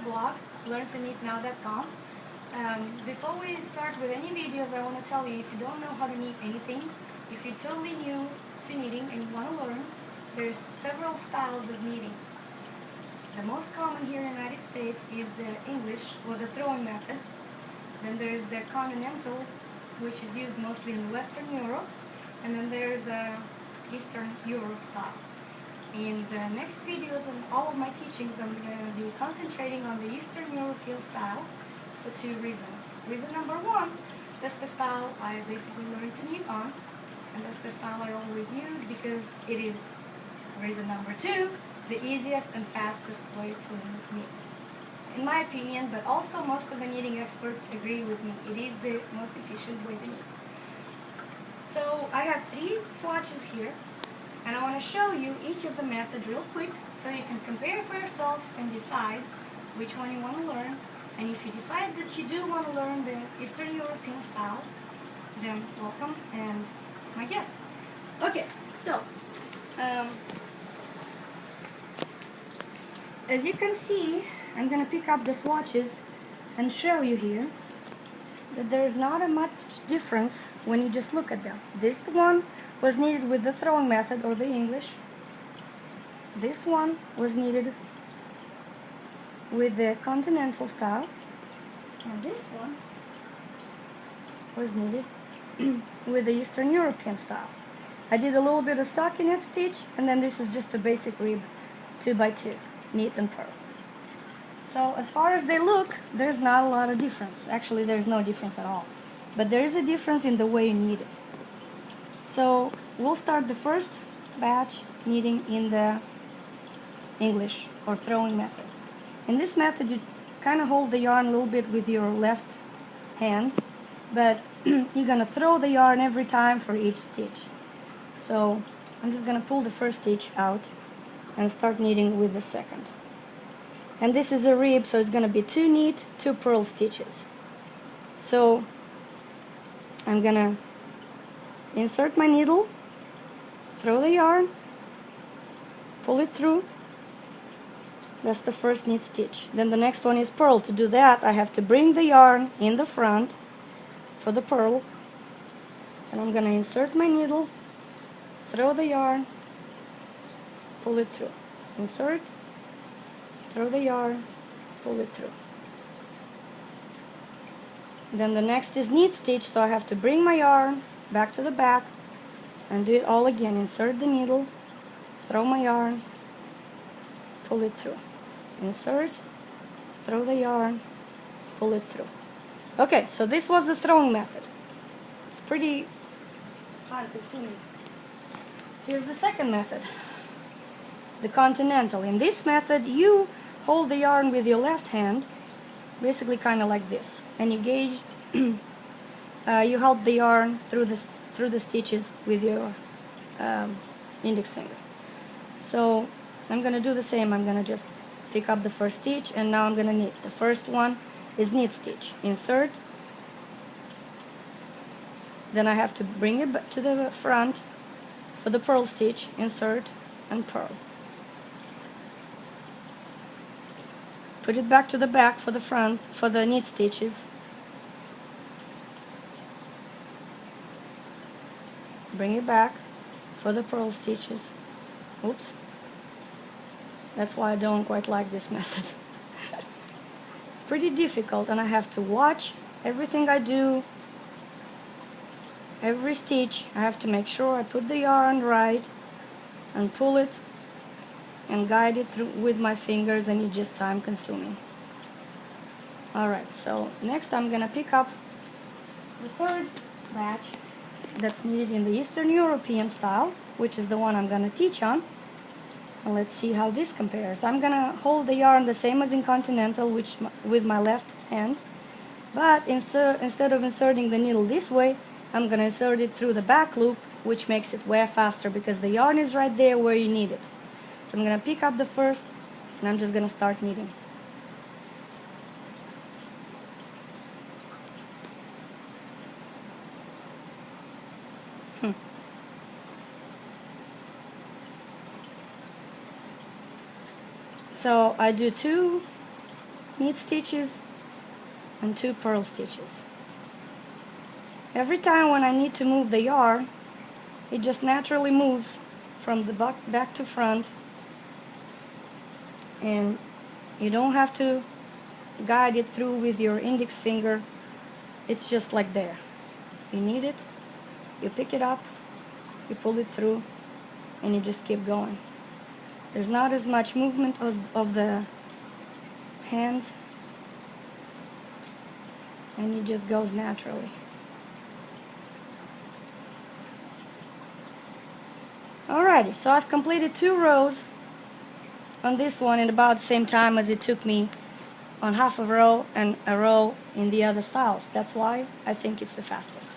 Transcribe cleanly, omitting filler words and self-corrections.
blog, learntoknitnow.com. Before we start with any videos, I want to tell you, if you don't know how to knit anything, if you're totally new to knitting and you want to learn, there's several styles of knitting. The most common here in the United States is the English, or the throwing method. Then there's the Continental, which is used mostly in Western Europe. And then there's Eastern Europe style. In the next videos and all of my teachings, I'm going to be concentrating on the Eastern European style for two reasons. Reason number one, that's the style I basically learned to knit on, and that's the style I always use because it is, reason number two, the easiest and fastest way to knit. In my opinion, but also most of the knitting experts agree with me, it is the most efficient way to knit. So I have 3 swatches here, and I want to show you each of the methods real quick so you can compare for yourself and decide which one you want to learn. And if you decide that you do want to learn the Eastern European style, then welcome and my guest. Okay, so as you can see, I'm going to pick up the swatches and show you here that there is not a much difference when you just look at them. This one was knitted with the throwing method, or the English. This one was knitted with the Continental style, and this one was knitted with the Eastern European style. I did a little bit of stockinette stitch, and then this is just a basic rib 2x2 knit and purl. So as far as they look, there's not a lot of difference. Actually, there's no difference at all. But there is a difference in the way you knit it. So we'll start the first batch knitting in the English or throwing method. In this method, you kind of hold the yarn a little bit with your left hand, but you're going to throw the yarn every time for each stitch. So I'm just going to pull the first stitch out and start knitting with the second. And this is a rib, so it's going to be 2 knit, 2 purl stitches. So I'm going to insert my needle, throw the yarn, pull it through. That's the first knit stitch. Then the next one is purl. To do that, I have to bring the yarn in the front for the purl. And I'm going to insert my needle, throw the yarn, pull it through. Insert, throw the yarn, pull it through. Then the next is knit stitch, so I have to bring my yarn back to the back and do it all again. Insert the needle, throw my yarn, pull it through. Insert, throw the yarn, pull it through. Okay, so this was the throwing method. It's pretty time-consuming. Here's the second method, the Continental. In this method, you hold the yarn with your left hand, basically kind of like this, and you gauge, you hold the yarn through the stitches with your index finger. So I'm going to do the same. I'm going to just pick up the first stitch, and now I'm going to knit. The first one is knit stitch. Insert, then I have to bring it back to the front for the purl stitch. Insert and purl. Put it back to the back for the front for the knit stitches. Bring it back for the purl stitches. Oops. That's why I don't quite like this method. It's pretty difficult, and I have to watch everything I do. Every stitch, I have to make sure I put the yarn right and pull it and guide it through with my fingers, and it's just time consuming. Alright, so next I'm gonna pick up the third batch that's knitted in the Eastern European style, which is the one I'm gonna teach on. And let's see how this compares. I'm gonna hold the yarn the same as in Continental, with my left hand, but instead of inserting the needle this way, I'm gonna insert it through the back loop, which makes it way faster because the yarn is right there where you need it. So I'm going to pick up the first, and I'm just going to start knitting. So I do 2 knit stitches and 2 purl stitches. Every time when I need to move the yarn, it just naturally moves from the back to front, and you don't have to guide it through with your index finger. It's just like there. You need it, you pick it up, you pull it through, and you just keep going. There's not as much movement of the hands, and it just goes naturally. Alrighty, so I've completed 2 rows on this one in about the same time as it took me on half a row and a row in the other styles. That's why I think it's the fastest.